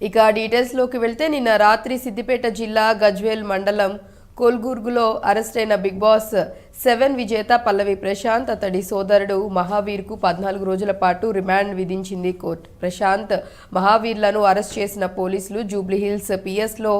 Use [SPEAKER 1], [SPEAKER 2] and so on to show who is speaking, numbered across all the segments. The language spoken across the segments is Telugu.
[SPEAKER 1] ఇక డీటెయిల్స్లోకి వెళ్తే నిన్న రాత్రి సిద్దిపేట జిల్లా గజ్వేల్ మండలం కోల్గుర్గులో అరెస్ట్ అయిన బిగ్ బాస్ 7 విజేత పల్లవి ప్రశాంత్ అతడి సోదరుడు మహావీర్కు 14 రోజుల పాటు రిమాండ్ విధించింది కోర్టు. ప్రశాంత్, మహావీర్లను అరెస్ట్ చేసిన పోలీసులు జూబ్లీహిల్స్ పిఎస్లో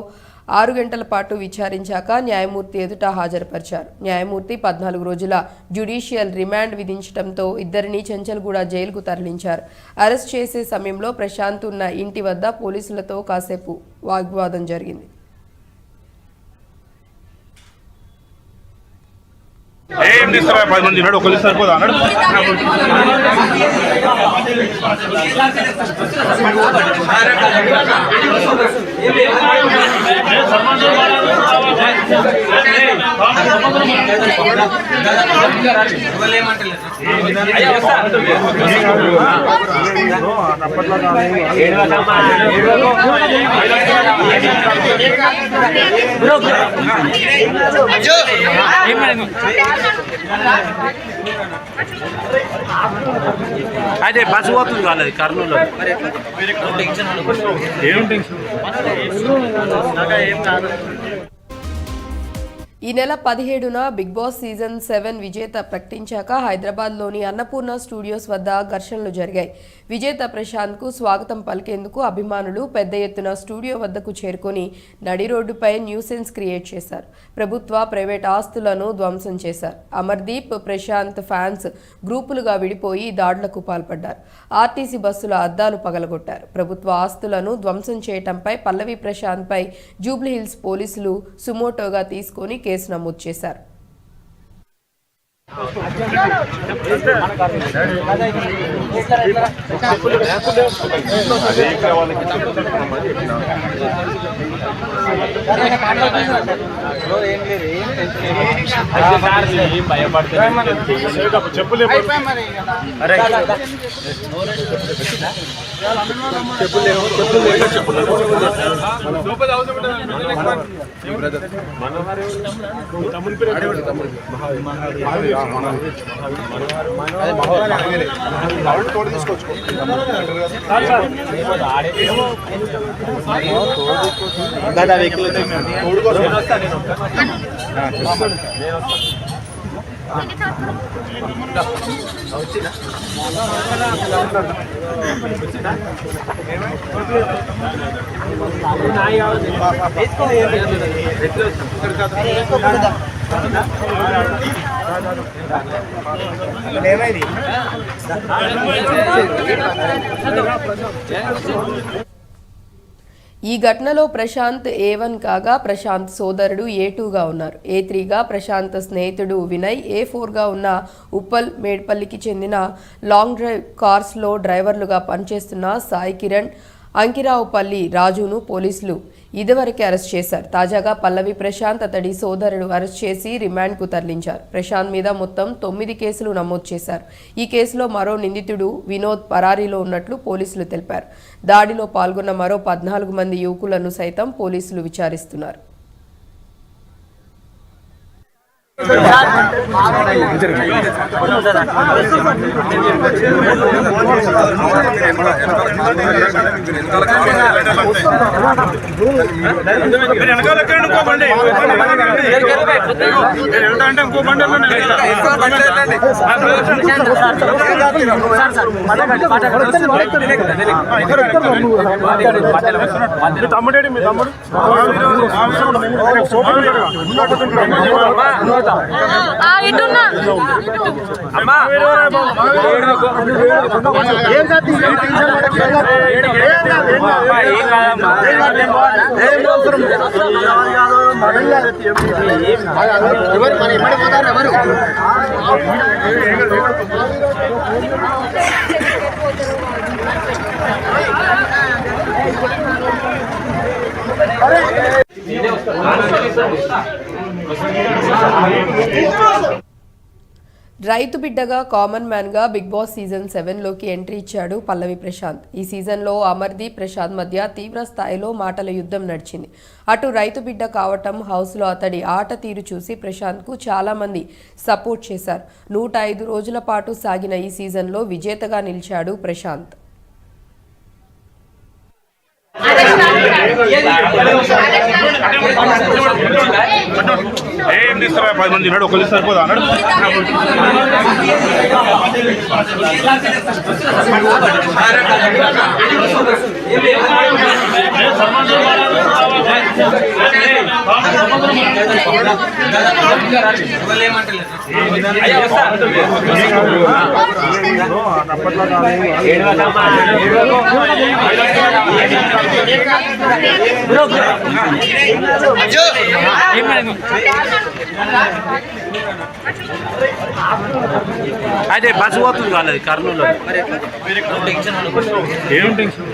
[SPEAKER 1] 6 గంటల పాటు విచారించాక న్యాయమూర్తి ఎదుట హాజరుపరిచారు. న్యాయమూర్తి 14 రోజుల జ్యుడిషియల్ రిమాండ్ విధించడంతో ఇద్దరిని చెంచల్గూడ జైలుకు తరలించారు. అరెస్ట్ చేసే సమయంలో ప్రశాంత్ ఉన్న ఇంటి వద్ద పోలీసులతో కాసేపు వాగ్వాదం జరిగింది.
[SPEAKER 2] ఏం తీస్తారా 10 మంది ఉన్నాడు ఒకళ్ళు సరిపోదా అన్నాడు.
[SPEAKER 3] అదే బస్సు పోతుంది కాలేదు కర్నూలు.
[SPEAKER 1] ఈ నెల 17న బిగ్ బాస్ సీజన్ 7 విజేత ప్రకటించాక హైదరాబాద్లోని అన్నపూర్ణ స్టూడియోస్ వద్ద ఘర్షణలు జరిగాయి. విజేత ప్రశాంత్కు స్వాగతం పలికేందుకు అభిమానులు పెద్ద ఎత్తున స్టూడియో వద్దకు చేరుకొని నడి రోడ్డుపై న్యూసెన్స్ క్రియేట్ చేశారు. ప్రభుత్వ, ప్రైవేట్ ఆస్తులను ధ్వంసం చేశారు. అమర్దీప్, ప్రశాంత్ ఫ్యాన్స్ గ్రూపులుగా విడిపోయి దాడులకు పాల్పడ్డారు. ఆర్టీసీ బస్సుల అద్దాలు పగలగొట్టారు. ప్రభుత్వ ఆస్తులను ధ్వంసం చేయటంపై పల్లవి ప్రశాంత్పై జూబ్లీహిల్స్ పోలీసులు సుమోటోగా తీసుకొని కేసు నమోదు చేశారు. ఈ ఘటనలో ప్రశాంత్ A1 కాగా ప్రశాంత్ సోదరుడు A2గా ఉన్నారు. A3గా ప్రశాంత్ స్నేహితుడు వినయ్, A4గా ఉన్న ఉప్పల్ మేడ్పల్లికి చెందిన లాంగ్ డ్రైవ్ కార్స్లో డ్రైవర్లుగా పనిచేస్తున్న సాయి కిరణ్, అంకిరావుపల్లి రాజును పోలీసులు ఇదివరకే అరెస్ట్ చేశారు. తాజాగా పల్లవి ప్రశాంత్ అతడి సోదరుడు అరెస్ట్ చేసి రిమాండ్కు తరలించారు. ప్రశాంత్ మీద మొత్తం 9 కేసులు నమోదు చేశారు. ఈ కేసులో మరో నిందితుడు వినోద్ పరారీలో ఉన్నట్లు పోలీసులు తెలిపారు. దాడిలో పాల్గొన్న మరో 14 మంది యువకులను సైతం పోలీసులు విచారిస్తున్నారు.
[SPEAKER 2] తమ్ముడేడి మీ తమ్ముడు
[SPEAKER 1] రైతు బిడ్డగా కామన్ మ్యాన్గా బిగ్ బాస్ సీజన్ 7లోకి ఎంట్రీ ఇచ్చాడు పల్లవి ప్రశాంత్. ఈ సీజన్లో అమర్దీప్, ప్రశాంత్ మధ్య తీవ్ర స్థాయిలో మాటల యుద్ధం నడిచింది. అటు రైతు బిడ్డ కావటం, హౌస్లో అతడి ఆట తీరు చూసి ప్రశాంత్కు చాలామంది సపోర్ట్ చేశారు. 105 రోజుల పాటు సాగిన ఈ సీజన్లో విజేతగా నిలిచాడు ప్రశాంత్.
[SPEAKER 2] ఏం తీస్తారా 10 మంది ఉన్నాడు ఒకరు సరిపోదా అన్నాడు
[SPEAKER 3] అదే బస్సు పోతుంది కాలేదు కర్నూలు
[SPEAKER 2] ఏం టెన్షన్